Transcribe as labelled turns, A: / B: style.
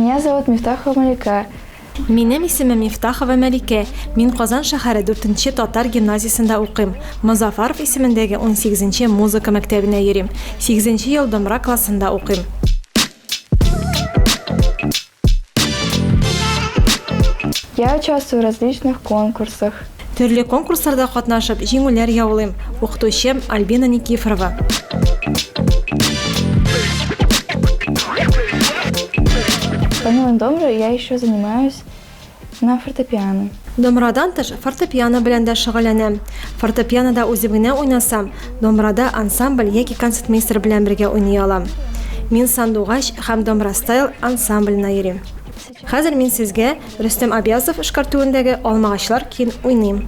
A: Меня зовут Мифтахова Малика.
B: Минем исемем Мифтахова Мәликә. Мин Казан шәһәре 4-нче татар гимназиясендә укыйм. Мозафаров исемендәге 18-нче музыка мәктәбенә йөрим. 8-нче ел домбра классында укыйм.
A: Я участвую в различных конкурсах.
B: Төрле конкурсларда катнашып, җиңүләр яулыйм. Укытучым Альбина Никифорова.
A: Помимо домбры я еще занимаюсь на фортепиано.
B: Домбрадан тыш фортепиано белән дә шөгыльләнәм. Фортепианода үзем генә уйнасам, домбрада ансамбль яки концертмейстер белән бергә уйный алам. Мин сандугач һәм домбра стайл ансамбленә йөрим. Хәзер мин сезгә Рөстәм Абязов эшкәртүендәге Алмагачлар кин уйныйм.